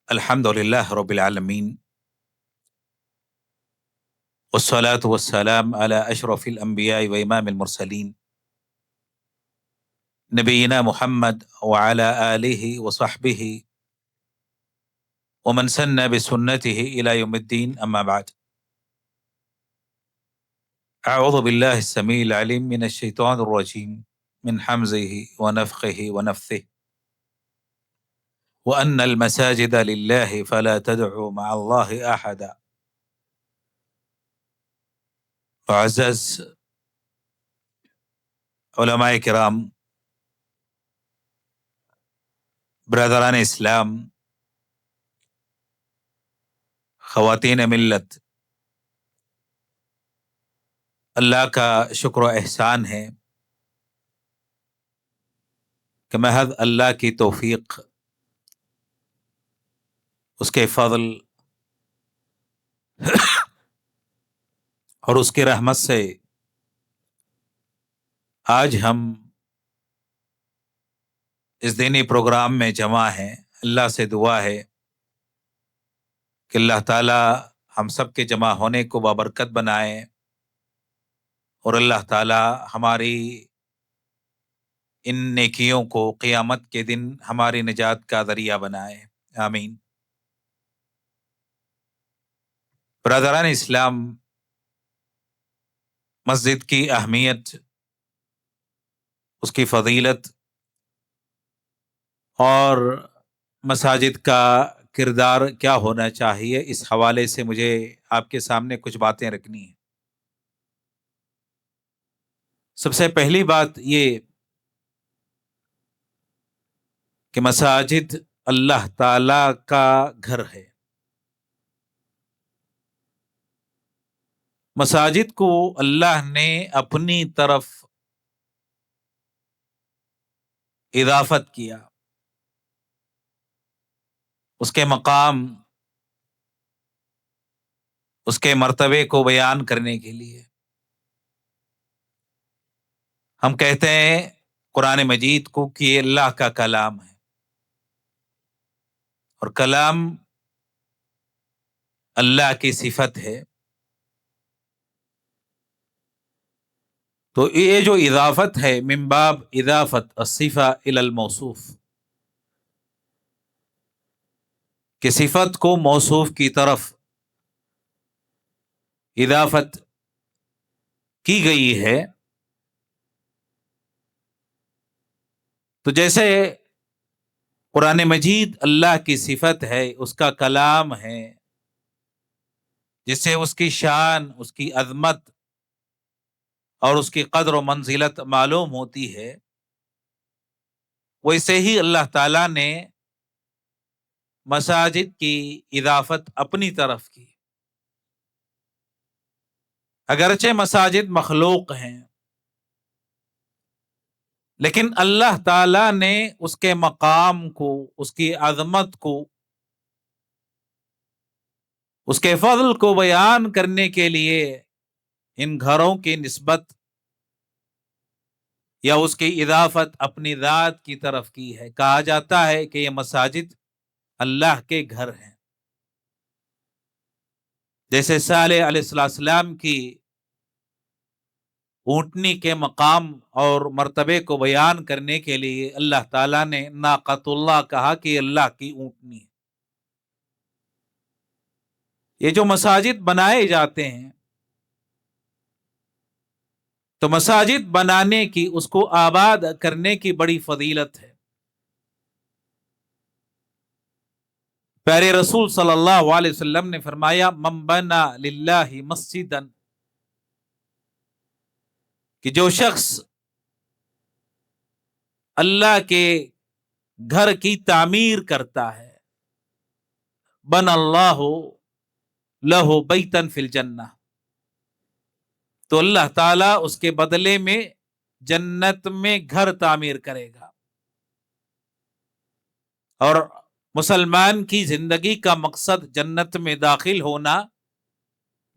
الحمد لله رب العالمين، والصلاة والسلام على أشرف الأنبياء وإمام المرسلين نبينا محمد وعلى آله وصحبه ومن سن بسنته إلى يوم الدين، أما بعد. أعوذ بالله السميع العليم من الشيطان الرجيم من حمزه ونفخه ونفثه، وأن المساجد لله فلا تدعوا مع الله أحدا. معزز علماء کرام، برادران اسلام، خواتین ملت، اللہ کا شکر و احسان ہے کہ محض اللہ کی توفیق، اس کے فضل اور اس کی رحمت سے آج ہم اس دینی پروگرام میں جمع ہیں. اللہ سے دعا ہے کہ اللہ تعالی ہم سب کے جمع ہونے کو بابرکت بنائے، اور اللہ تعالی ہماری ان نیکیوں کو قیامت کے دن ہماری نجات کا ذریعہ بنائے. آمین. برادران اسلام، مسجد کی اہمیت، اس کی فضیلت اور مساجد کا کردار کیا ہونا چاہیے، اس حوالے سے مجھے آپ کے سامنے کچھ باتیں رکھنی ہیں. سب سے پہلی بات یہ کہ مساجد اللہ تعالی کا گھر ہے. مساجد کو اللہ نے اپنی طرف اضافت کیا، اس کے مقام، اس کے مرتبے کو بیان کرنے کے لیے. ہم کہتے ہیں قرآن مجید کو کہ یہ اللہ کا کلام ہے، اور کلام اللہ کی صفت ہے. تو یہ جو اضافت ہے من باب اضافت الصفہ الی الموصوف، کہ صفت کو موصوف کی طرف اضافت کی گئی ہے. تو جیسے قرآن مجید اللہ کی صفت ہے، اس کا کلام ہے، جس سے اس کی شان، اس کی عظمت اور اس کی قدر و منزلت معلوم ہوتی ہے، ویسے ہی اللہ تعالیٰ نے مساجد کی اضافت اپنی طرف کی. اگرچہ مساجد مخلوق ہیں، لیکن اللہ تعالیٰ نے اس کے مقام کو، اس کی عظمت کو، اس کے فضل کو بیان کرنے کے لیے ان گھروں کی نسبت یا اس کی اضافت اپنی ذات کی طرف کی ہے. کہا جاتا ہے کہ یہ مساجد اللہ کے گھر ہیں. جیسے صالح علیہ السلام کی اونٹنی کے مقام اور مرتبے کو بیان کرنے کے لیے اللہ تعالیٰ نے ناقۃ اللہ کہا کہ یہ اللہ کی اونٹنی ہے. یہ جو مساجد بنائے جاتے ہیں، تو مساجد بنانے کی، اس کو آباد کرنے کی بڑی فضیلت ہے. پیارے رسول صلی اللہ علیہ وسلم نے فرمایا من بنا للہ مسجدا، کہ جو شخص اللہ کے گھر کی تعمیر کرتا ہے، بن اللہ لہ بیتا فی الجنہ، تو اللہ تعالیٰ اس کے بدلے میں جنت میں گھر تعمیر کرے گا. اور مسلمان کی زندگی کا مقصد جنت میں داخل ہونا،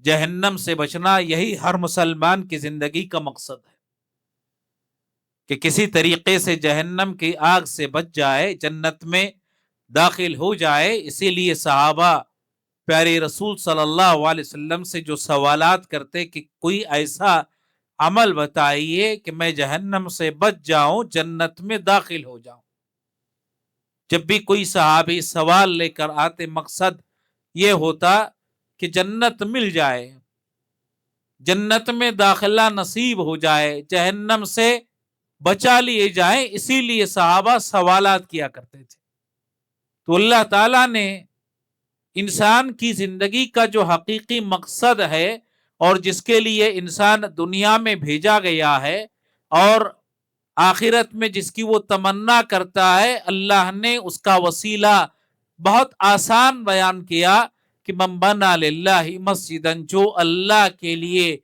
جہنم سے بچنا، یہی ہر مسلمان کی زندگی کا مقصد ہے کہ کسی طریقے سے جہنم کی آگ سے بچ جائے، جنت میں داخل ہو جائے۔ اسی لیے صحابہ پیارے رسول صلی اللہ علیہ وسلم سے جو سوالات کرتے کہ کوئی ایسا عمل بتائیے کہ میں جہنم سے بچ جاؤں، جنت میں داخل ہو جاؤں۔ جب بھی کوئی صحابی سوال لے کر آتے مقصد یہ ہوتا کہ جنت مل جائے، جنت میں داخلہ نصیب ہو جائے، جہنم سے بچا لیے جائیں۔ اسی لیے صحابہ سوالات کیا کرتے تھے۔ تو اللہ تعالیٰ نے انسان کی زندگی کا جو حقیقی مقصد ہے اور جس کے لیے انسان دنیا میں بھیجا گیا ہے اور آخرت میں جس کی وہ تمنا کرتا ہے، اللہ نے اس کا وسیلہ بہت آسان بیان کیا کہ من بنا للہ مسجدن، جو اللہ کے لیے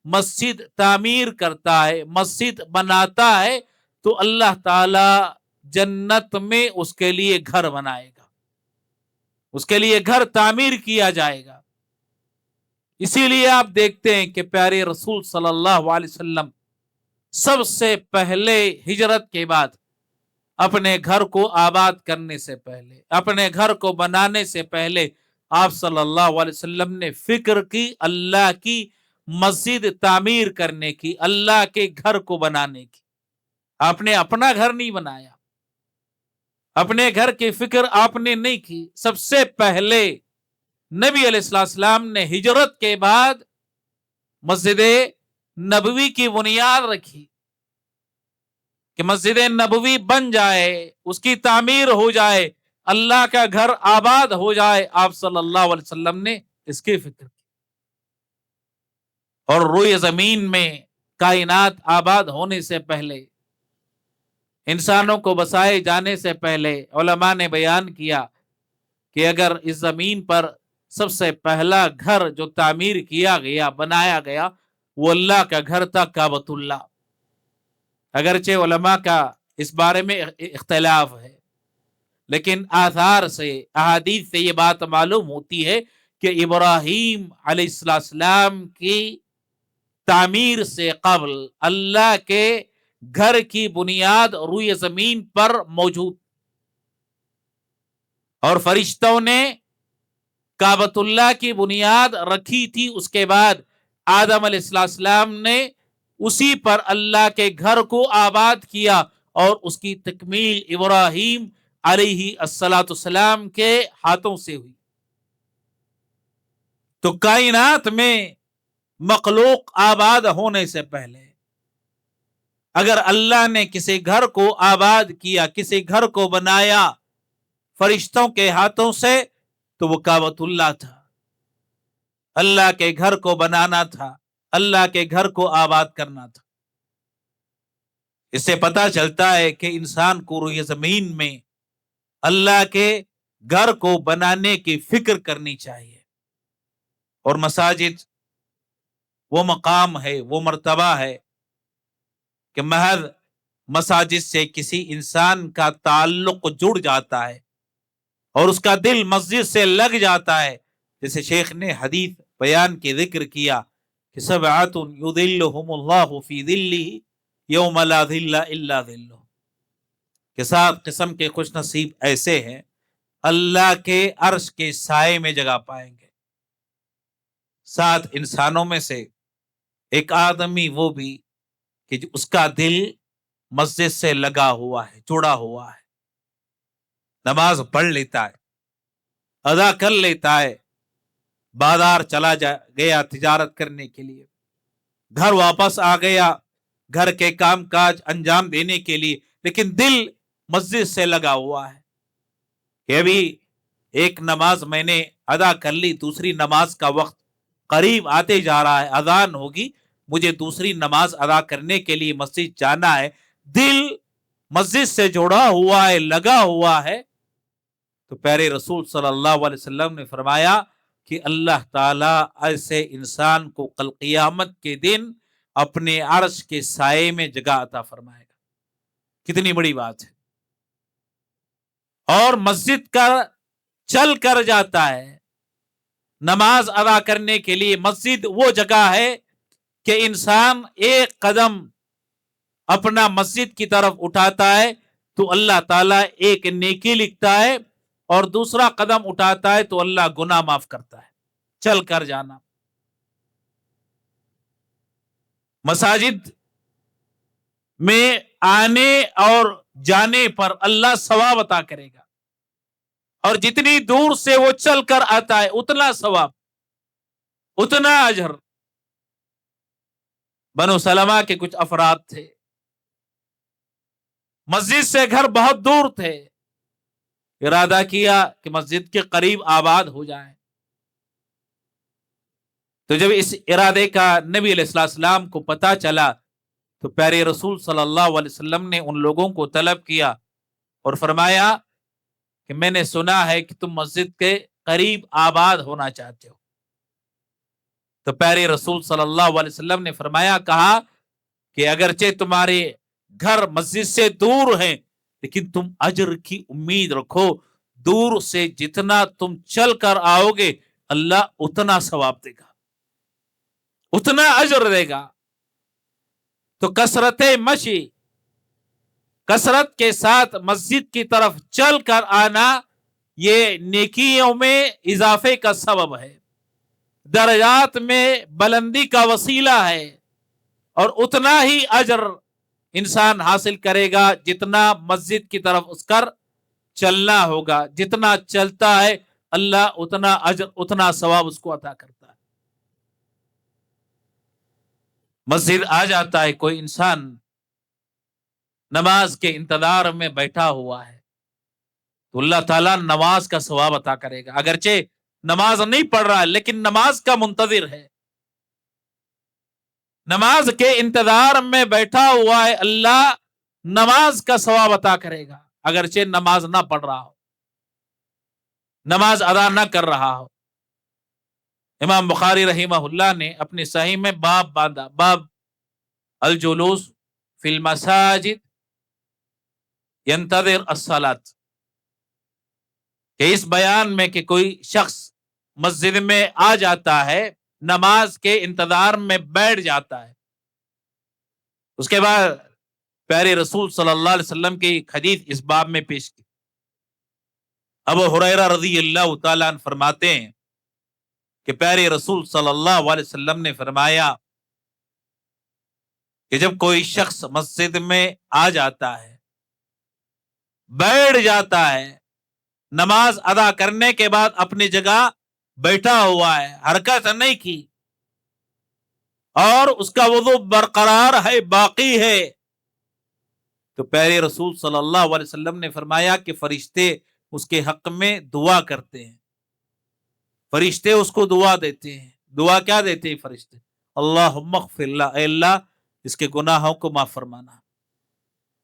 مسجد تعمیر کرتا ہے، مسجد بناتا ہے، تو اللہ تعالی جنت میں اس کے لیے گھر بنائے گا، اس کے لیے گھر تعمیر کیا جائے گا۔ اسی لیے آپ دیکھتے ہیں کہ پیارے رسول صلی اللہ علیہ وسلم سب سے پہلے ہجرت کے بعد اپنے گھر کو آباد کرنے سے پہلے، اپنے گھر کو بنانے سے پہلے آپ صلی اللہ علیہ وسلم نے فکر کی اللہ کی مسجد تعمیر کرنے کی، اللہ کے گھر کو بنانے کی۔ آپ نے اپنا گھر نہیں بنایا، اپنے گھر کی فکر آپ نے نہیں کی۔ سب سے پہلے نبی علیہ السلام نے ہجرت کے بعد مسجد نبوی کی بنیاد رکھی کہ مسجد نبوی بن جائے، اس کی تعمیر ہو جائے، اللہ کا گھر آباد ہو جائے۔ آپ صلی اللہ علیہ وسلم نے اس کی فکر کی، اور روئے زمین میں کائنات آباد ہونے سے پہلے، انسانوں کو بسائے جانے سے پہلے علماء نے بیان کیا کہ اگر اس زمین پر سب سے پہلا گھر جو تعمیر کیا گیا، بنایا گیا، وہ اللہ کا گھر تھا، کعبۃ اللہ۔ اگرچہ علماء کا اس بارے میں اختلاف ہے، لیکن آثار سے، احادیث سے یہ بات معلوم ہوتی ہے کہ ابراہیم علیہ السلام کی تعمیر سے قبل اللہ کے گھر کی بنیاد روئے زمین پر موجود، اور فرشتوں نے کعبۃ اللہ کی بنیاد رکھی تھی۔ اس کے بعد آدم علیہ السلام نے اسی پر اللہ کے گھر کو آباد کیا، اور اس کی تکمیل ابراہیم علیہ السلام کے ہاتھوں سے ہوئی۔ تو کائنات میں مخلوق آباد ہونے سے پہلے اگر اللہ نے کسی گھر کو آباد کیا، کسی گھر کو بنایا فرشتوں کے ہاتھوں سے، تو وہ کعبۃ اللہ تھا۔ اللہ کے گھر کو بنانا تھا، اللہ کے گھر کو آباد کرنا تھا۔ اس سے پتہ چلتا ہے کہ انسان کو روئے زمین میں اللہ کے گھر کو بنانے کی فکر کرنی چاہیے، اور مساجد وہ مقام ہے، وہ مرتبہ ہے کہ محض مساجد سے کسی انسان کا تعلق جڑ جاتا ہے اور اس کا دل مسجد سے لگ جاتا ہے۔ جیسے شیخ نے حدیث بیان کے ذکر کیا کہ سبعۃ یظلھم اللہ فی ظلہ یوم لا ظل الا ظلہ، کہ 7 قسم کے خوش نصیب ایسے ہیں اللہ کے عرش کے سائے میں جگہ پائیں گے۔ 7 انسانوں میں سے ایک آدمی وہ بھی کہ اس کا دل مسجد سے لگا ہوا ہے، جڑا ہوا ہے، نماز پڑھ لیتا ہے، ادا کر لیتا ہے، بازار چلا گیا تجارت کرنے کے لیے، گھر واپس آ گیا گھر کے کام کاج انجام دینے کے لیے، لیکن دل مسجد سے لگا ہوا ہے کہ ابھی ایک نماز میں نے ادا کر لی، دوسری نماز کا وقت قریب آتے جا رہا ہے، اذان ہوگی، مجھے دوسری نماز ادا کرنے کے لیے مسجد جانا ہے۔ دل مسجد سے جڑا ہوا ہے، لگا ہوا ہے۔ تو پیارے رسول صلی اللہ علیہ وسلم نے فرمایا کہ اللہ تعالیٰ ایسے انسان کو کل قیامت کے دن اپنے عرش کے سائے میں جگہ عطا فرمائے گا۔ کتنی بڑی بات ہے۔ اور مسجد کا چل کر جاتا ہے نماز ادا کرنے کے لیے۔ مسجد وہ جگہ ہے کہ انسان ایک قدم اپنا مسجد کی طرف اٹھاتا ہے تو اللہ تعالیٰ ایک نیکی لکھتا ہے، اور دوسرا قدم اٹھاتا ہے تو اللہ گناہ معاف کرتا ہے. چل کر جانا. مساجد میں آنے اور جانے پر اللہ ثواب عطا کرے گا, اور جتنی دور سے وہ چل کر آتا ہے اتنا ثواب, اتنا اجر. بنو سلمہ کے کچھ افراد تھے, مسجد سے گھر بہت دور تھے, ارادہ کیا کہ مسجد کے قریب آباد ہو جائیں. تو جب اس ارادے کا نبی علیہ السلام کو پتا چلا تو پیارے رسول صلی اللہ علیہ وسلم نے ان لوگوں کو طلب کیا اور فرمایا کہ میں نے سنا ہے کہ تم مسجد کے قریب آباد ہونا چاہتے ہو. تو پیارے رسول صلی اللہ علیہ وسلم نے فرمایا, کہا کہ اگرچہ تمہارے گھر مسجد سے دور ہیں لیکن تم اجر کی امید رکھو, دور سے جتنا تم چل کر آؤ گے اللہ اتنا ثواب دے گا, اتنا اجر دے گا. تو کثرت مشی, کثرت کے ساتھ مسجد کی طرف چل کر آنا, یہ نیکیوں میں اضافے کا سبب ہے, درجات میں بلندی کا وسیلہ ہے, اور اتنا ہی اجر انسان حاصل کرے گا جتنا مسجد کی طرف اس کر چلنا ہوگا. جتنا چلتا ہے اللہ اتنا اجر اتنا ثواب اس کو عطا کرتا ہے. مسجد آ جاتا ہے کوئی انسان, نماز کے انتظار میں بیٹھا ہوا ہے تو اللہ تعالیٰ نماز کا ثواب عطا کرے گا. اگرچہ نماز نہیں پڑھ رہا ہے لیکن نماز کا منتظر ہے, نماز کے انتظار میں بیٹھا ہوا ہے, اللہ نماز کا ثواب عطا کرے گا اگرچہ نماز نہ پڑھ رہا ہو, نماز ادا نہ کر رہا ہو. امام بخاری رحمہ اللہ نے اپنی صحیح میں باب باندھا, باب الجلوس فی المساجد ینتظر الصلاۃ, کہ اس بیان میں کہ کوئی شخص مسجد میں آ جاتا ہے, نماز کے انتظار میں بیٹھ جاتا ہے. اس کے بعد پیارے رسول صلی اللہ علیہ وسلم کی حدیث اس باب میں پیش کی. ابو ہریرہ رضی اللہ تعالیٰ عنہ فرماتے ہیں کہ پیارے رسول صلی اللہ علیہ وسلم نے فرمایا کہ جب کوئی شخص مسجد میں آ جاتا ہے, بیٹھ جاتا ہے, نماز ادا کرنے کے بعد اپنی جگہ بیٹھا ہوا ہے, حرکت نہیں کی, اور اس کا وضو برقرار ہے, باقی ہے, تو پیارے رسول صلی اللہ علیہ وسلم نے فرمایا کہ فرشتے اس کے حق میں دعا کرتے ہیں, فرشتے اس کو دعا دیتے ہیں. دعا کیا دیتے ہیں فرشتے؟ اللہم اغفر لہ, اے اللہ اس کے گناہوں کو معاف فرمانا.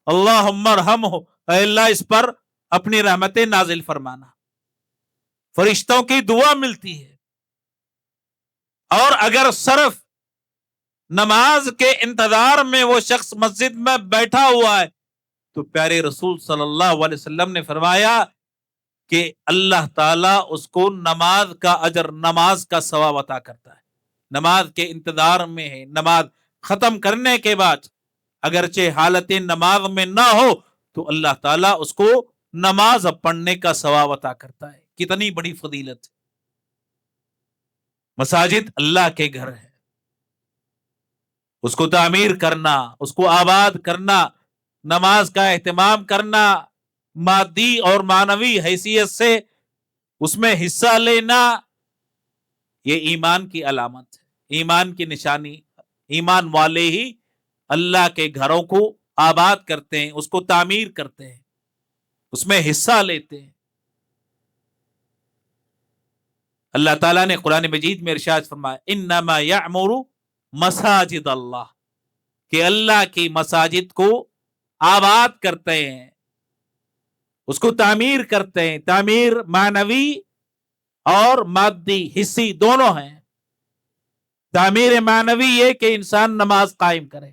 اللہم ارحمہ, اے اللہ اس پر اپنی رحمتیں نازل فرمانا. فرشتوں کی دعا ملتی ہے. اور اگر صرف نماز کے انتظار میں وہ شخص مسجد میں بیٹھا ہوا ہے تو پیارے رسول صلی اللہ علیہ وسلم نے فرمایا کہ اللہ تعالیٰ اس کو نماز کا اجر, نماز کا ثواب عطا کرتا ہے. نماز کے انتظار میں ہے, نماز ختم کرنے کے بعد اگرچہ حالت نماز میں نہ ہو تو اللہ تعالیٰ اس کو نماز پڑھنے کا ثواب عطا کرتا ہے. کتنی بڑی فضیلت. مساجد اللہ کے گھر ہے, اس کو تعمیر کرنا, اس کو آباد کرنا, نماز کا اہتمام کرنا, مادی اور معنوی حیثیت سے اس میں حصہ لینا, یہ ایمان کی علامت ہے, ایمان کی نشانی. ایمان والے ہی اللہ کے گھروں کو آباد کرتے ہیں, اس کو تعمیر کرتے ہیں, اس میں حصہ لیتے ہیں. اللہ تعالیٰ نے قرآن مجید میں ارشاد فرمایا انما یعمر مساجد اللہ, کہ اللہ کی مساجد کو آباد کرتے ہیں, اس کو تعمیر کرتے ہیں. تعمیر معنوی اور مادی حصی دونوں ہیں. تعمیر معنوی یہ کہ انسان نماز قائم کرے,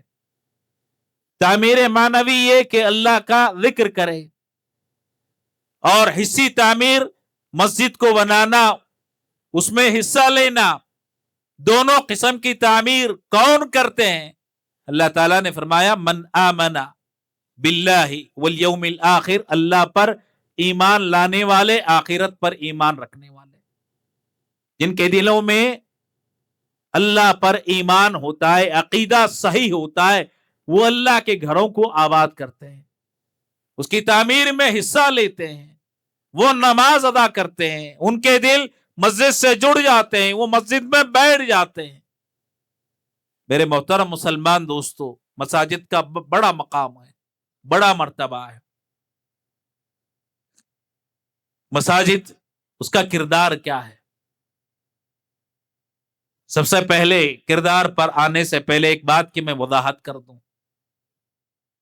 تعمیر معنوی یہ کہ اللہ کا ذکر کرے, اور حصی تعمیر مسجد کو بنانا, اس میں حصہ لینا. دونوں قسم کی تعمیر کون کرتے ہیں؟ اللہ تعالیٰ نے فرمایا من آمن باللہ والیوم الآخر, اللہ پر ایمان لانے والے، آخرت پر ایمان رکھنے والے، جن کے دلوں میں اللہ پر ایمان ہوتا ہے، عقیدہ صحیح ہوتا ہے، وہ اللہ کے گھروں کو آباد کرتے ہیں، اس کی تعمیر میں حصہ لیتے ہیں، وہ نماز ادا کرتے ہیں، ان کے دل مسجد سے جڑ جاتے ہیں، وہ مسجد میں بیٹھ جاتے ہیں۔ میرے محترم مسلمان دوستو، مساجد کا بڑا مقام ہے، بڑا مرتبہ ہے۔ مساجد، اس کا کردار کیا ہے؟ سب سے پہلے کردار پر آنے سے پہلے ایک بات کی میں وضاحت کر دوں۔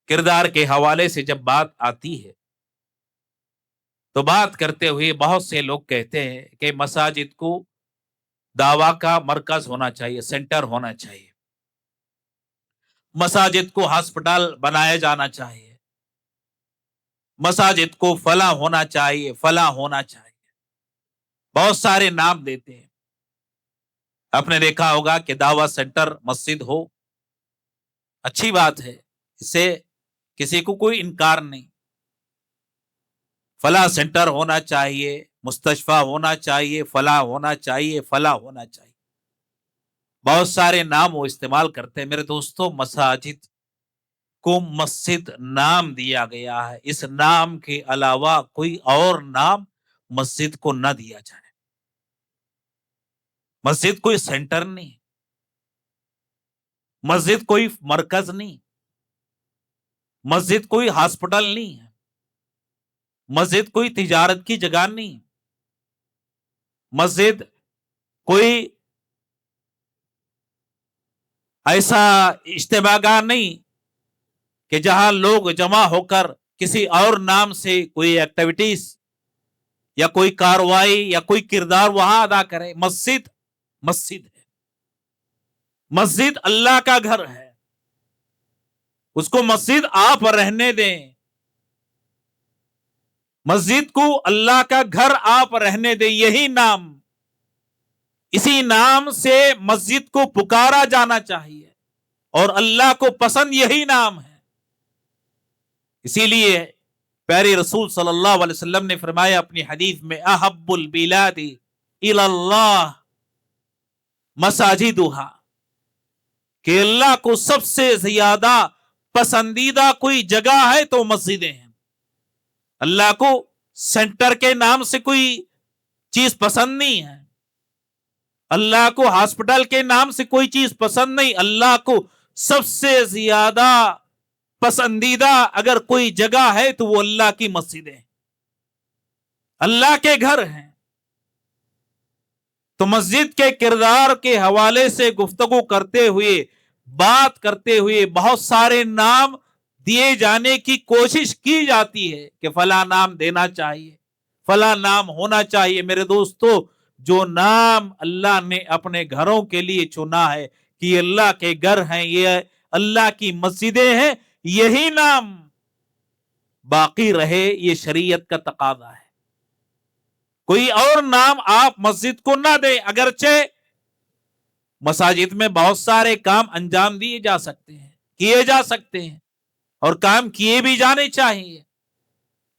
کردار کے حوالے سے جب بات آتی ہے تو بات کرتے ہوئے بہت سے لوگ کہتے ہیں کہ مساجد کو دعویٰ کا مرکز ہونا چاہیے، سینٹر ہونا چاہیے، مساجد کو ہسپتال بنایا جانا چاہیے، مساجد کو فلاں ہونا چاہیے، فلاں ہونا چاہیے، بہت سارے نام دیتے ہیں۔ آپ نے دیکھا ہوگا کہ دعویٰ سینٹر مسجد ہو، اچھی بات ہے، اس سے کسی کو کوئی انکار نہیں، فلاں سینٹر ہونا چاہیے، مستشفیٰ ہونا چاہیے، فلاں ہونا چاہیے، فلاں ہونا چاہیے، بہت سارے نام وہ استعمال کرتے ہیں۔ میرے دوستوں، مساجد کو مسجد نام دیا گیا ہے، اس نام کے علاوہ کوئی اور نام مسجد کو نہ دیا جائے۔ مسجد کوئی سینٹر نہیں، مسجد کوئی مرکز نہیں، مسجد کوئی ہاسپٹل نہیں ہے، مسجد کوئی تجارت کی جگہ نہیں، مسجد کوئی ایسا اجتماع گاہ نہیں کہ جہاں لوگ جمع ہو کر کسی اور نام سے کوئی ایکٹیویٹیز یا کوئی کاروائی یا کوئی کردار وہاں ادا کرے۔ مسجد مسجد ہے، مسجد اللہ کا گھر ہے، اس کو مسجد آپ رہنے دیں، مسجد کو اللہ کا گھر آپ رہنے دیں، یہی نام، اسی نام سے مسجد کو پکارا جانا چاہیے، اور اللہ کو پسند یہی نام ہے۔ اسی لیے پیارے رسول صلی اللہ علیہ وسلم نے فرمایا اپنی حدیث میں، احب البلاد الی اللہ مساجدها، کہ اللہ کو سب سے زیادہ پسندیدہ کوئی جگہ ہے تو مسجدیں ہیں۔ اللہ کو سینٹر کے نام سے کوئی چیز پسند نہیں ہے، اللہ کو ہاسپٹل کے نام سے کوئی چیز پسند نہیں، اللہ کو سب سے زیادہ پسندیدہ اگر کوئی جگہ ہے تو وہ اللہ کی مسجدیں، اللہ کے گھر ہیں۔ تو مسجد کے کردار کے حوالے سے گفتگو کرتے ہوئے، بات کرتے ہوئے بہت سارے نام دیے جانے کی کوشش کی جاتی ہے کہ فلاں نام دینا چاہیے، فلاں نام ہونا چاہیے۔ میرے دوستو، جو نام اللہ نے اپنے گھروں کے لیے چنا ہے کہ یہ اللہ کے گھر ہیں، یہ اللہ کی مسجدیں ہیں، یہی نام باقی رہے، یہ شریعت کا تقاضا ہے۔ کوئی اور نام آپ مسجد کو نہ دیں، اگرچہ مساجد میں بہت سارے کام انجام دیے جا سکتے ہیں، کیے جا سکتے ہیں، اور کام کیے بھی جانے چاہیے،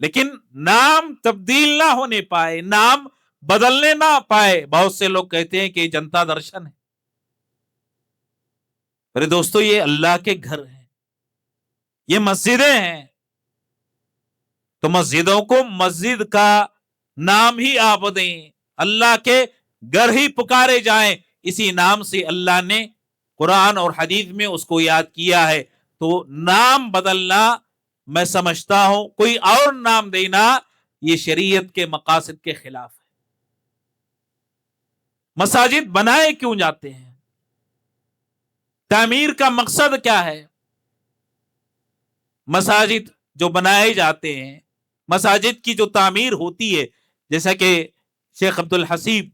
لیکن نام تبدیل نہ ہونے پائے، نام بدلنے نہ پائے۔ بہت سے لوگ کہتے ہیں کہ یہ جنتا درشن ہے۔ میرے دوستو، یہ اللہ کے گھر ہیں، یہ مسجدیں ہیں، تو مسجدوں کو مسجد کا نام ہی آپ دیں، اللہ کے گھر ہی پکارے جائیں۔ اسی نام سے اللہ نے قرآن اور حدیث میں اس کو یاد کیا ہے۔ تو نام بدلنا، میں سمجھتا ہوں کوئی اور نام دینا، یہ شریعت کے مقاصد کے خلاف ہے۔ مساجد بنائے کیوں جاتے ہیں؟ تعمیر کا مقصد کیا ہے؟ مساجد جو بنائے جاتے ہیں، مساجد کی جو تعمیر ہوتی ہے، جیسا کہ شیخ عبد الحسیب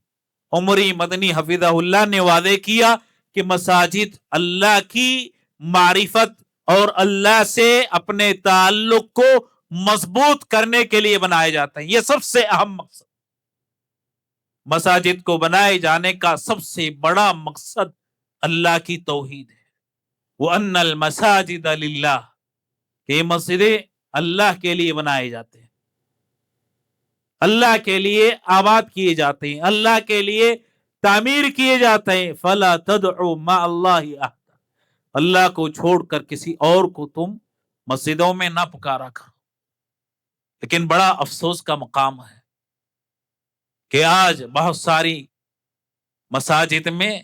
عمری مدنی حفظہ اللہ نے واضح کیا کہ مساجد اللہ کی معرفت اور اللہ سے اپنے تعلق کو مضبوط کرنے کے لیے بنائے جاتے ہیں، یہ سب سے اہم مقصد۔ مساجد کو بنائے جانے کا سب سے بڑا مقصد اللہ کی توحید ہے، وَأَنَّ الْمَسَاجِدَ لِلَّهِ، کہ یہ مسجدیں اللہ کے لیے بنائے جاتے ہیں۔ اللہ کے لیے آباد کیے جاتے ہیں، اللہ کے لیے تعمیر کیے جاتے ہیں. فلا تدعوا مع اللہ احد، اللہ کو چھوڑ کر کسی اور کو تم مسجدوں میں نہ پکارا کرو. لیکن بڑا افسوس کا مقام ہے کہ آج بہت ساری مساجد میں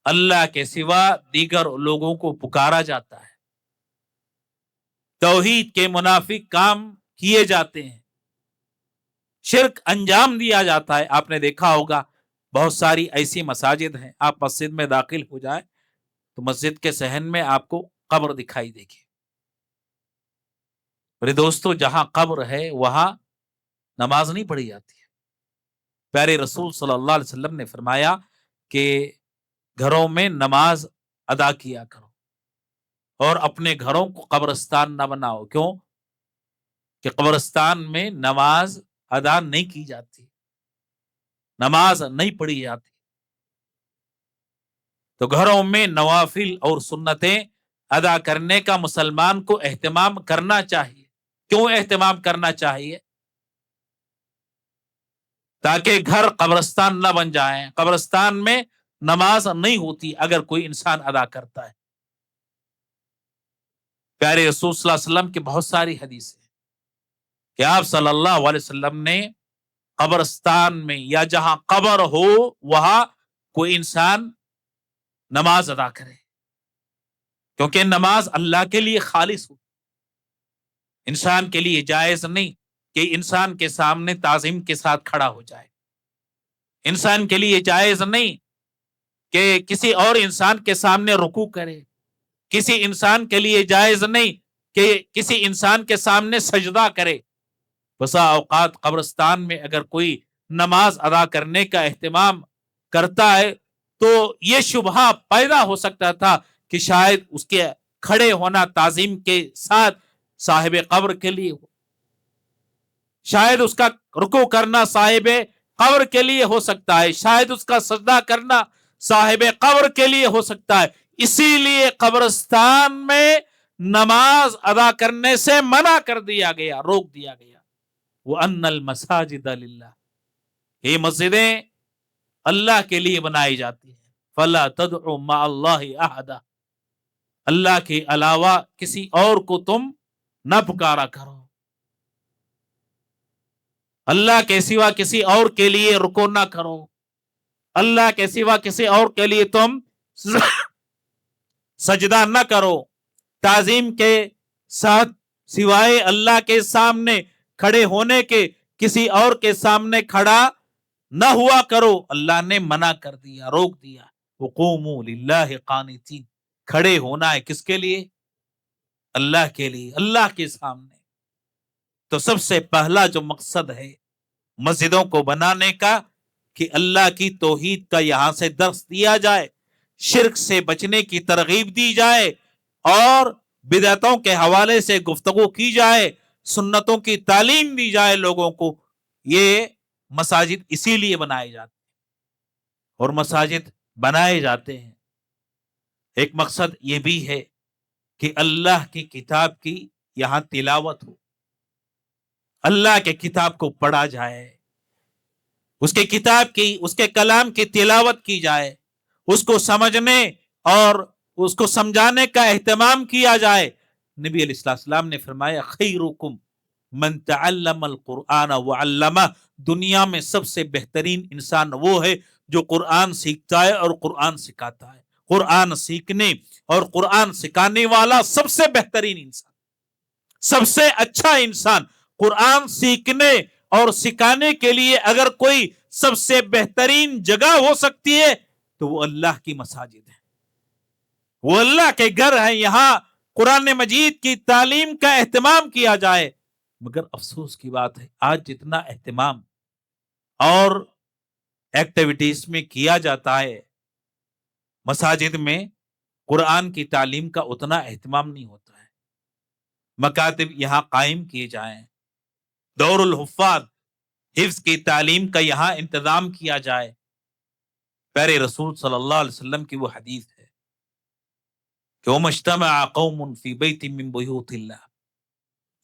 اللہ کے سوا دیگر لوگوں کو پکارا جاتا ہے، توحید کے منافق کام کیے جاتے ہیں، شرک انجام دیا جاتا ہے. آپ نے دیکھا ہوگا بہت ساری ایسی مساجد ہیں، آپ مسجد میں داخل ہو جائیں تو مسجد کے صحن میں آپ کو قبر دکھائی دے گی. میرے دوستو، جہاں قبر ہے وہاں نماز نہیں پڑھی جاتی ہے. پیارے رسول صلی اللہ علیہ وسلم نے فرمایا کہ گھروں میں نماز ادا کیا کرو اور اپنے گھروں کو قبرستان نہ بناؤ. کیوں؟ کہ قبرستان میں نماز ادا نہیں کی جاتی، نماز نہیں پڑھی جاتی. تو گھروں میں نوافل اور سنتیں ادا کرنے کا مسلمان کو اہتمام کرنا چاہیے. کیوں اہتمام کرنا چاہیے؟ تاکہ گھر قبرستان نہ بن جائیں. قبرستان میں نماز نہیں ہوتی اگر کوئی انسان ادا کرتا ہے. پیارے رسول صلی اللہ علیہ وسلم کی بہت ساری حدیث ہیں کہ آپ صلی اللہ علیہ وسلم نے قبرستان میں یا جہاں قبر ہو وہاں کوئی انسان نماز ادا کرے، کیونکہ نماز اللہ کے لیے خالص ہو. انسان کے لیے جائز نہیں کہ انسان کے سامنے تعظیم کے ساتھ کھڑا ہو جائے. انسان کے لیے جائز نہیں کہ کسی اور انسان کے سامنے رکوع کرے. کسی انسان کے لیے جائز نہیں کہ کسی انسان کے سامنے سجدہ کرے. بسا اوقات قبرستان میں اگر کوئی نماز ادا کرنے کا اہتمام کرتا ہے تو یہ شبہ پیدا ہو سکتا تھا کہ شاید اس کے کھڑے ہونا تعظیم کے ساتھ صاحب قبر کے لیے ہو، شاید اس کا رکوع کرنا صاحب قبر کے لیے ہو سکتا ہے، شاید اس کا سجدہ کرنا صاحب قبر کے لیے ہو سکتا ہے. اسی لیے قبرستان میں نماز ادا کرنے سے منع کر دیا گیا، روک دیا گیا. وَأَنَّ الْمَسَاجِدَ لِلَّهِ، یہ مسجدیں اللہ کے لیے بنائی جاتی ہیں. فَلَا تَدْعُوا مَعَ اللَّهِ أَحَدًا، اللہ کے علاوہ کسی اور کو تم نہ پکارا کرو. اللہ کے سوا کسی اور کے لیے رکوع نہ کرو. اللہ کے سوا کسی اور کے لیے تم سجدہ نہ کرو. تعظیم کے ساتھ سوائے اللہ کے سامنے کھڑے ہونے کے کسی اور کے سامنے کھڑا نہ ہوا کرو. اللہ نے منع کر دیا، روک دیا. وقوموا للہ قانتین، کھڑے ہونا ہے کس کے لیے؟ اللہ کے لیے، اللہ کے سامنے. تو سب سے پہلا جو مقصد ہے مسجدوں کو بنانے کا کہ اللہ کی توحید کا یہاں سے درس دیا جائے، شرک سے بچنے کی ترغیب دی جائے اور بدعتوں کے حوالے سے گفتگو کی جائے، سنتوں کی تعلیم دی جائے لوگوں کو. یہ مساجد اسی لیے بنائے جاتے ہیں. اور مساجد بنائے جاتے ہیں ایک مقصد یہ بھی ہے کہ اللہ کی کتاب کی یہاں تلاوت ہو، اللہ کے کتاب کو پڑھا جائے، اس کے کتاب کی، اس کے کلام کی تلاوت کی جائے، اس کو سمجھنے اور اس کو سمجھانے کا اہتمام کیا جائے. نبی علیہ السلام نے فرمایا خیرکم من تعلم القرآن وعلمہ، دنیا میں سب سے بہترین انسان وہ ہے جو قرآن سیکھتا ہے اور قرآن سکھاتا ہے. قرآن سیکھنے اور قرآن سکھانے والا سب سے بہترین انسان، سب سے اچھا انسان. قرآن سیکھنے اور سکھانے کے لیے اگر کوئی سب سے بہترین جگہ ہو سکتی ہے تو وہ اللہ کی مساجد ہے، وہ اللہ کے گھر ہے. یہاں قرآن مجید کی تعلیم کا اہتمام کیا جائے. مگر افسوس کی بات ہے آج جتنا اہتمام اور ایکٹیویٹیز میں کیا جاتا ہے مساجد میں، قرآن کی تعلیم کا اتنا اہتمام نہیں ہوتا ہے. مکاتب یہاں قائم کیے جائیں، دور الحفاظ حفظ کی تعلیم کا یہاں انتظام کیا جائے. پیارے رسول صلی اللہ علیہ وسلم کی وہ حدیث ہے کہ وَمَا اجْتَمَعَ قَوْمٌ فِي بَيْتٍ مِّن بُيُوتِ اللَّهِ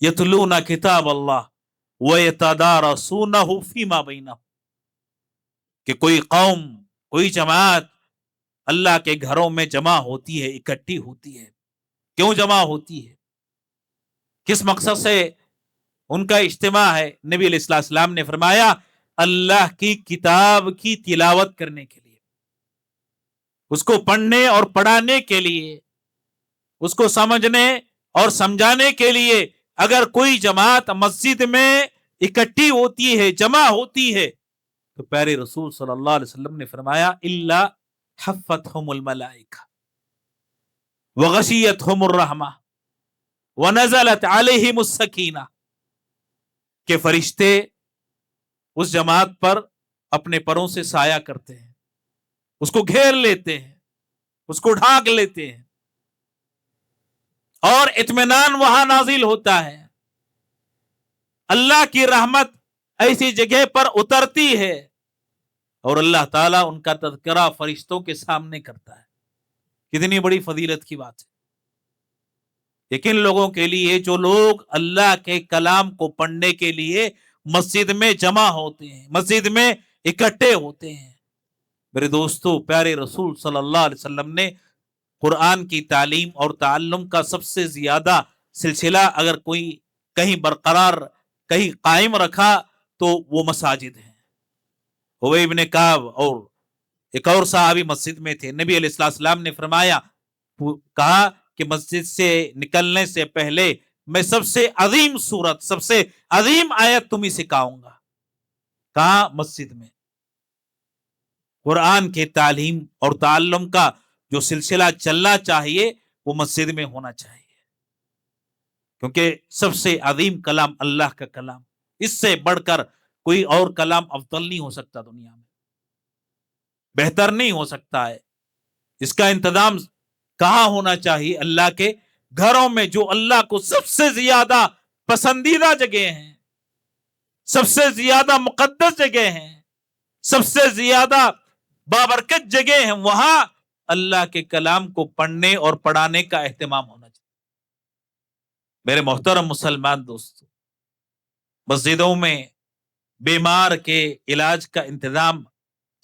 يَتْلُونَ كِتَابَ اللَّهِ وَيَتَدَارَسُونَهُ فِيمَا بَيْنَهُمْ، کہ کوئی قوم، کوئی جماعت اللہ کے گھروں میں جمع ہوتی ہے، اکٹھی ہوتی ہے. کیوں جمع ہوتی ہے؟ کس مقصد سے ان کا اجتماع ہے؟ نبی علیہ السلام نے فرمایا اللہ کی کتاب کی تلاوت کرنے کے لیے، اس کو پڑھنے اور پڑھانے کے لیے، اس کو سمجھنے اور سمجھانے کے لیے. اگر کوئی جماعت مسجد میں اکٹھی ہوتی ہے، جمع ہوتی ہے، تو پیارے رسول صلی اللہ علیہ وسلم نے فرمایا الا حفتہم الملائکہ وغشیتہم الرحمہ ونزلت علیہم السکینہ، کہ فرشتے اس جماعت پر اپنے پروں سے سایہ کرتے ہیں، اس کو گھیر لیتے ہیں، اس کو ڈھانک لیتے ہیں، اور اطمینان وہاں نازل ہوتا ہے. اللہ کی رحمت ایسی جگہ پر اترتی ہے اور اللہ تعالیٰ ان کا تذکرہ فرشتوں کے سامنے کرتا ہے. کتنی بڑی فضیلت کی بات ہے. لیکن لوگوں کے لیے، جو لوگ اللہ کے کلام کو پڑھنے کے لیے مسجد میں جمع ہوتے ہیں، مسجد میں اکٹھے ہوتے ہیں، میرے دوستو، پیارے رسول صلی اللہ علیہ وسلم نے قرآن کی تعلیم اور تعلم کا سب سے زیادہ سلسلہ اگر کوئی کہیں برقرار، کہیں قائم رکھا تو وہ مساجد ہیں. ابی بن کعب اور ایک اور صحابی مسجد میں تھے. نبی علیہ السلام نے فرمایا، کہا کہ مسجد سے نکلنے سے پہلے میں سب سے عظیم سورت، سب سے عظیم آیت تمہیں سکھاؤں گا. کہاں؟ مسجد میں. قرآن کے تعلیم اور تعلم کا جو سلسلہ چلنا چاہیے وہ مسجد میں ہونا چاہیے، کیونکہ سب سے عظیم کلام اللہ کا کلام، اس سے بڑھ کر کوئی اور کلام افضل نہیں ہو سکتا، دنیا میں بہتر نہیں ہو سکتا ہے. اس کا انتظام کہاں ہونا چاہیے؟ اللہ کے گھروں میں، جو اللہ کو سب سے زیادہ پسندیدہ جگہ ہیں، سب سے زیادہ مقدس جگہ ہیں، سب سے زیادہ بابرکت جگہ ہیں. وہاں اللہ کے کلام کو پڑھنے اور پڑھانے کا اہتمام ہونا چاہیے. میرے محترم مسلمان دوستو، مسجدوں میں بیمار کے علاج کا انتظام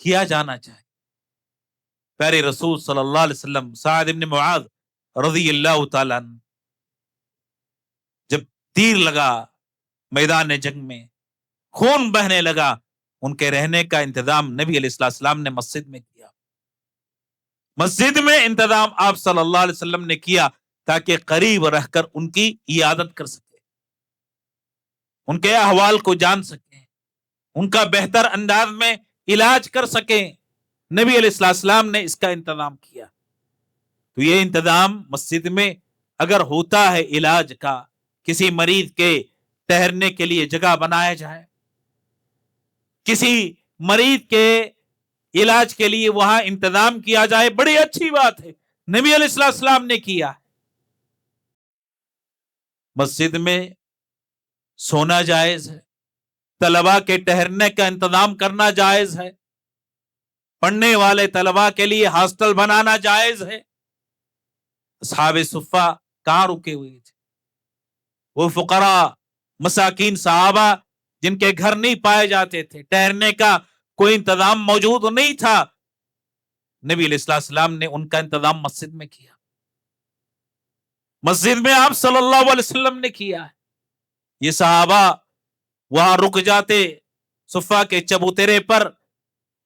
کیا جانا چاہیے. پیارے رسول صلی اللہ علیہ وسلم، سعد بن معاذ رضی اللہ تعالیٰ عنہ، جب تیر لگا میدان جنگ میں، خون بہنے لگا، ان کے رہنے کا انتظام نبی علیہ السلام نے مسجد میں کیا. مسجد میں انتظام آپ صلی اللہ علیہ وسلم نے کیا تاکہ قریب رہ کر ان کی عیادت کر سکے، ان کے احوال کو جان سکیں، ان کا بہتر انداز میں علاج کر سکیں. نبی علیہ السلام نے اس کا انتظام کیا. تو یہ انتظام مسجد میں اگر ہوتا ہے علاج کا، کسی مریض کے ٹھہرنے کے لیے جگہ بنایا جائے، کسی مریض کے علاج کے لیے وہاں انتظام کیا جائے، بڑی اچھی بات ہے، نبی علیہ السلام نے کیا. مسجد میں سونا جائز ہے، طلباء کے ٹھہرنے کا انتظام کرنا جائز ہے، پڑھنے والے طلباء کے لیے ہاسٹل بنانا جائز ہے. اصحاب صفہ کہاں رکے ہوئے تھے؟ وہ فقراء، مساکین صحابہ جن کے گھر نہیں پائے جاتے تھے، ٹھہرنے کا کوئی انتظام موجود نہیں تھا، نبی علیہ السلام نے ان کا انتظام مسجد میں کیا. مسجد میں آپ صلی اللہ علیہ وسلم نے کیا ہے. یہ صحابہ وہاں رک جاتے صفہ کے چبوترے پر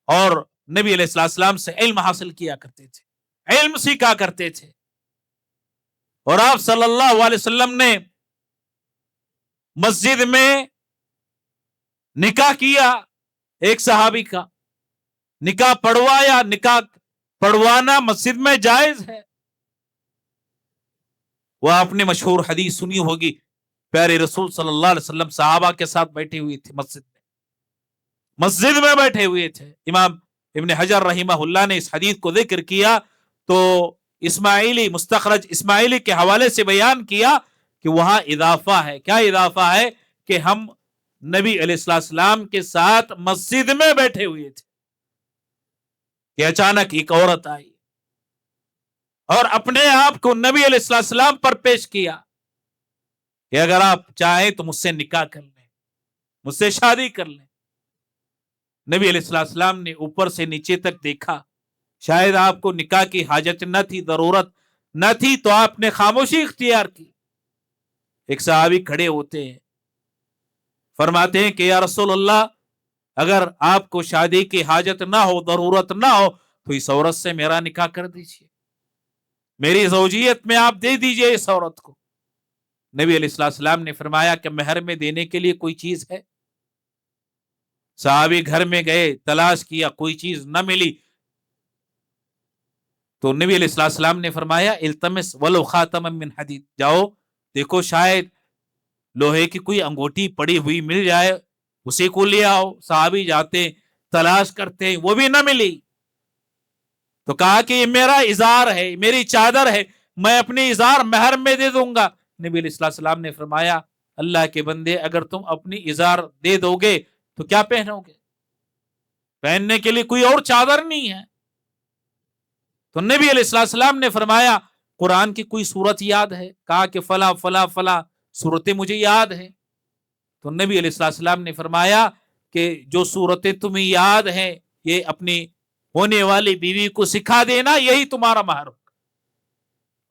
اور نبی علیہ السلام سے علم حاصل کیا کرتے تھے، علم سیکھا کرتے تھے. اور آپ صلی اللہ علیہ وسلم نے مسجد میں نکاح کیا ایک صحابی کا، نکاح پڑھوایا. نکاح پڑھوانا مسجد میں جائز ہے. وہ آپ نے مشہور حدیث سنی ہوگی، پیارے رسول صلی اللہ علیہ وسلم صحابہ کے ساتھ بیٹھے ہوئے تھے، مسجد میں بیٹھے ہوئے تھے. امام ابن حجر رحمہ اللہ نے اس حدیث کو ذکر کیا تو اسماعیلی، مستخرج اسماعیلی کے حوالے سے بیان کیا کہ وہاں اضافہ ہے. کیا اضافہ ہے؟ کہ ہم نبی علیہ السلام کے ساتھ مسجد میں بیٹھے ہوئے تھے کہ اچانک ایک عورت آئی اور اپنے آپ کو نبی علیہ السلام پر پیش کیا کہ اگر آپ چاہیں تو مجھ سے نکاح کر لیں. مجھ سے شادی کر لیں۔ نبی علیہ السلام نے اوپر سے نیچے تک دیکھا، شاید آپ کو نکاح کی حاجت نہ تھی، ضرورت نہ تھی، تو آپ نے خاموشی اختیار کی۔ ایک صحابی کھڑے ہوتے ہیں، فرماتے ہیں کہ یا رسول اللہ، اگر آپ کو شادی کی حاجت نہ ہو، ضرورت نہ ہو، تو اس عورت سے میرا نکاح کر دیجیے، میری زوجیت میں آپ دے دیجیے اس عورت کو۔ نبی علیہ السلام نے فرمایا کہ مہر میں دینے کے لیے کوئی چیز ہے؟ صحابی گھر میں گئے، تلاش کیا، کوئی چیز نہ ملی، تو نبی علیہ السلام نے فرمایا التمس ولو خاتم من حدید، جاؤ دیکھو شاید لوہے کی کوئی انگوٹھی پڑی ہوئی مل جائے، اسی کو لے آؤ۔ صحابی جاتے تلاش کرتے، وہ بھی نہ ملی، تو کہا کہ یہ میرا ازار ہے، میری چادر ہے، میں اپنی ازار مہر میں دے دوں گا۔ نبی علیہ السلام نے فرمایا اللہ کے بندے، اگر تم اپنی ازار دے دو گے تو کیا پہنو گے؟ پہننے کے لیے کوئی اور چادر نہیں ہے۔ تو نبی علیہ السلام نے فرمایا قرآن کی کوئی سورت یاد ہے؟ کہا کہ فلاں فلاں فلاں سورتیں مجھے یاد ہیں۔ تو نبی علیہ السلام نے فرمایا کہ جو سورتیں تمہیں یاد ہیں یہ اپنی ہونے والی بیوی کو سکھا دینا، یہی تمہارا مہر ہوگا،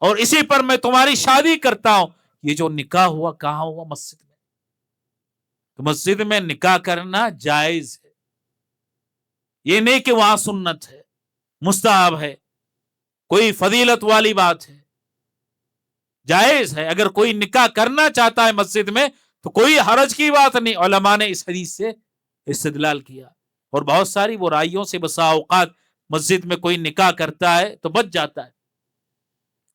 اور اسی پر میں تمہاری شادی کرتا ہوں۔ یہ جو نکاح ہوا کہاں ہوا؟ مسجد میں۔ تو مسجد میں نکاح کرنا جائز ہے، یہ نہیں کہ وہاں سنت ہے، مستحب ہے، کوئی فضیلت والی بات ہے، جائز ہے۔ اگر کوئی نکاح کرنا چاہتا ہے مسجد میں تو کوئی حرج کی بات نہیں۔ علماء نے اس حدیث سے استدلال کیا، اور بہت ساری برائیوں سے بسا اوقات مسجد میں کوئی نکاح کرتا ہے تو بچ جاتا ہے،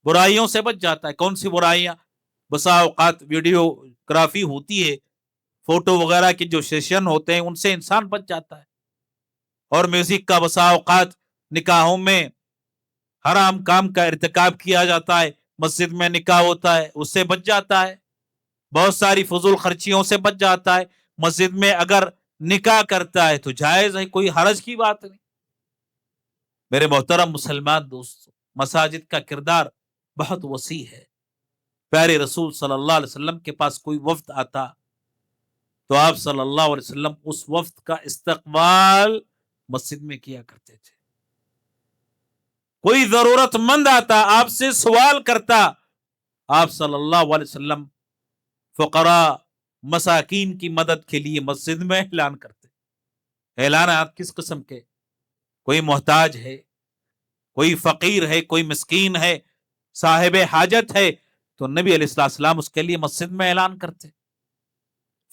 برائیوں سے بچ جاتا ہے۔ کون سی برائیاں؟ بسا اوقات ویڈیو گرافی ہوتی ہے، فوٹو وغیرہ کے جو سیشن ہوتے ہیں ان سے انسان بچ جاتا ہے، اور میوزک کا بسا اوقات نکاحوں میں حرام کام کا ارتکاب کیا جاتا ہے، مسجد میں نکاح ہوتا ہے اس سے بچ جاتا ہے، بہت ساری فضول خرچیوں سے بچ جاتا ہے۔ مسجد میں اگر نکاح کرتا ہے تو جائز ہے، کوئی حرج کی بات نہیں۔ میرے محترم مسلمان دوستو، مساجد کا کردار بہت وسیع ہے۔ پیارے رسول صلی اللہ علیہ وسلم کے پاس کوئی وفد آتا تو آپ صلی اللہ علیہ وسلم اس وفد کا استقبال مسجد میں کیا کرتے تھے۔ کوئی ضرورت مند آتا، آپ سے سوال کرتا، آپ صلی اللہ علیہ وسلم فقراء مساکین کی مدد کے لیے مسجد میں اعلان کرتے۔ اعلانات کس قسم کے؟ کوئی محتاج ہے، کوئی فقیر ہے، کوئی مسکین ہے، صاحب حاجت ہے، تو نبی علیہ السلام اس کے لیے مسجد میں اعلان کرتے۔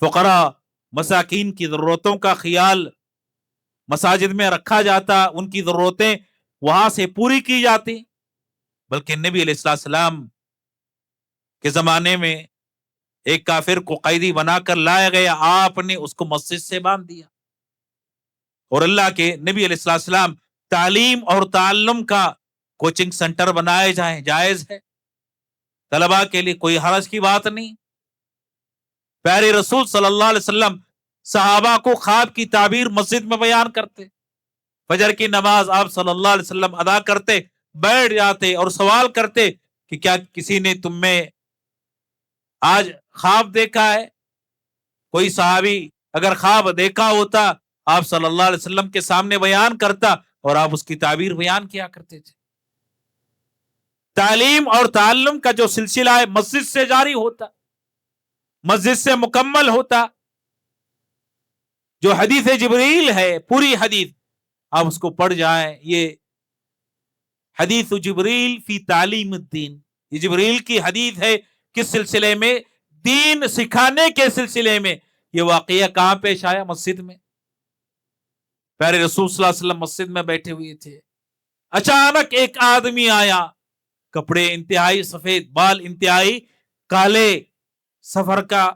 فقراء مساکین کی ضرورتوں کا خیال مساجد میں رکھا جاتا، ان کی ضرورتیں وہاں سے پوری کی جاتی۔ بلکہ نبی علیہ السلام کے زمانے میں ایک کافر کو قیدی بنا کر لایا گیا، آپ نے اس کو مسجد سے باندھ دیا۔ اور اللہ کے نبی علیہ السلام تعلیم اور تعلم کا کوچنگ سینٹر بنائے جائیں، جائز ہے، طلباء کے لیے کوئی حرج کی بات نہیں۔ پیارے رسول صلی اللہ علیہ وسلم صحابہ کو خواب کی تعبیر مسجد میں بیان کرتے، فجر کی نماز آپ صلی اللہ علیہ وسلم ادا کرتے، بیٹھ جاتے اور سوال کرتے کہ کیا کسی نے تم میں آج خواب دیکھا ہے؟ کوئی صحابی اگر خواب دیکھا ہوتا آپ صلی اللہ علیہ وسلم کے سامنے بیان کرتا اور آپ اس کی تعبیر بیان کیا کرتے تھے۔ تعلیم اور تعلم کا جو سلسلہ ہے مسجد سے جاری ہوتا، مسجد سے مکمل ہوتا۔ جو حدیث جبریل ہے، پوری حدیث آپ اس کو پڑھ جائیں، یہ حدیث جبریل فی تعلیم الدین، یہ جبریل کی حدیث ہے۔ کس سلسلے میں؟ دین سکھانے کے سلسلے میں۔ یہ واقعہ کہاں پیش آیا؟ مسجد میں۔ پیارے رسول صلی اللہ علیہ وسلم مسجد میں بیٹھے ہوئے تھے، اچانک ایک آدمی آیا، کپڑے انتہائی سفید، بال انتہائی کالے، سفر کا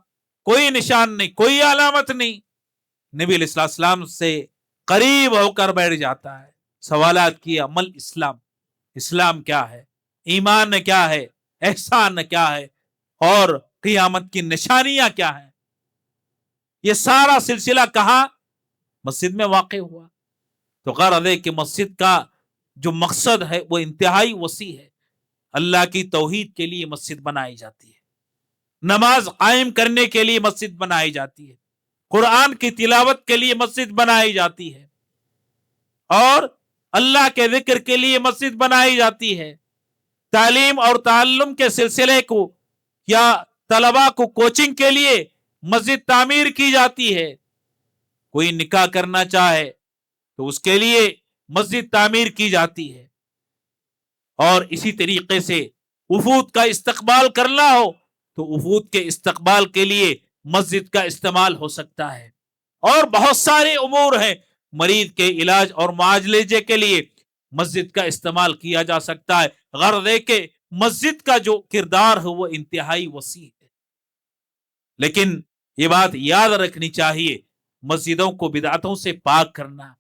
کوئی نشان نہیں، کوئی علامت نہیں۔ نبی علیہ السلام سے قریب ہو کر بیٹھ جاتا ہے، سوالات کیا، مل اسلام، اسلام کیا ہے، ایمان کیا ہے، احسان کیا ہے، اور قیامت کی نشانیاں کیا ہیں۔ یہ سارا سلسلہ کہاں؟ مسجد میں واقع ہوا۔ تو غرض ہے کہ مسجد کا جو مقصد ہے وہ انتہائی وسیع ہے۔ اللہ کی توحید کے لیے مسجد بنائی جاتی ہے، نماز قائم کرنے کے لیے مسجد بنائی جاتی ہے، قرآن کی تلاوت کے لیے مسجد بنائی جاتی ہے اور اللہ کے ذکر کے لیے مسجد بنائی جاتی ہے، تعلیم اور تعلم کے سلسلے کو یا طلبا کو کوچنگ کے لیے مسجد تعمیر کی جاتی ہے، کوئی نکاح کرنا چاہے تو اس کے لیے مسجد تعمیر کی جاتی ہے، اور اسی طریقے سے وفود کا استقبال کرنا ہو تو وفود کے استقبال کے لیے مسجد کا استعمال ہو سکتا ہے، اور بہت سارے امور ہیں، مریض کے علاج اور معالجے کے لیے مسجد کا استعمال کیا جا سکتا ہے۔ غرض ہے کہ مسجد کا جو کردار ہے وہ انتہائی وسیع ہے، لیکن یہ بات یاد رکھنی چاہیے، مسجدوں کو بدعتوں سے پاک کرنا،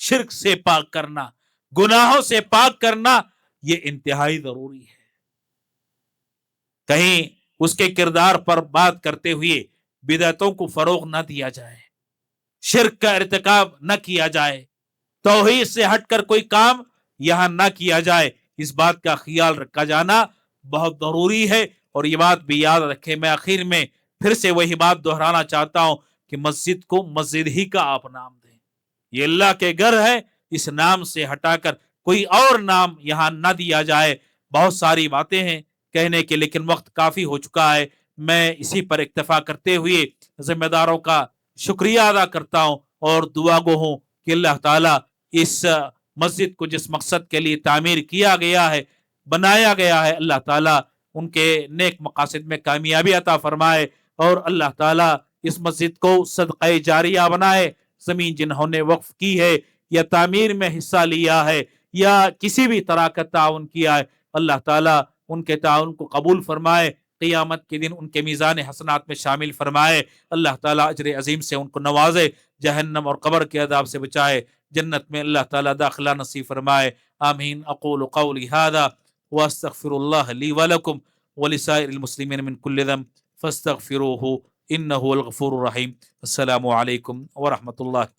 شرک سے پاک کرنا، گناہوں سے پاک کرنا یہ انتہائی ضروری ہے۔ کہیں اس کے کردار پر بات کرتے ہوئے بدعتوں کو فروغ نہ دیا جائے، شرک کا ارتکاب نہ کیا جائے، توحید سے ہٹ کر کوئی کام یہاں نہ کیا جائے، اس بات کا خیال رکھا جانا بہت ضروری ہے۔ اور یہ بات بھی یاد رکھے، میں آخر میں پھر سے وہی بات دہرانا چاہتا ہوں کہ مسجد کو مسجد ہی کا آپ نام دیں، یہ اللہ کے گھر ہے، اس نام سے ہٹا کر کوئی اور نام یہاں نہ دیا جائے۔ بہت ساری باتیں ہیں کہنے کے، لیکن وقت کافی ہو چکا ہے، میں اسی پر اکتفا کرتے ہوئے ذمہ داروں کا شکریہ ادا کرتا ہوں اور دعا گو ہوں کہ اللہ تعالیٰ اس مسجد کو جس مقصد کے لیے تعمیر کیا گیا ہے، بنایا گیا ہے، اللہ تعالیٰ ان کے نیک مقاصد میں کامیابی عطا فرمائے، اور اللہ تعالیٰ اس مسجد کو صدقہ جاریہ بنائے۔ زمین جنہوں نے وقف کی ہے یا تعمیر میں حصہ لیا ہے یا کسی بھی طرح کا تعاون کیا ہے، اللہ تعالیٰ ان کے تعاون کو قبول فرمائے، قیامت کے دن ان کے میزان حسنات میں شامل فرمائے، اللہ تعالیٰ اجر عظیم سے ان کو نوازے، جہنم اور قبر کے عذاب سے بچائے، جنت میں اللہ تعالیٰ داخلہ نصیب فرمائے۔ آمین۔ اقول قولی ھذا واستغفر اللہ لی ولکم ولسائر المسلمین من کل ذنب فاستغفروہ انہ هو الغفور الرحیم۔ السلام علیکم ورحمۃ اللہ۔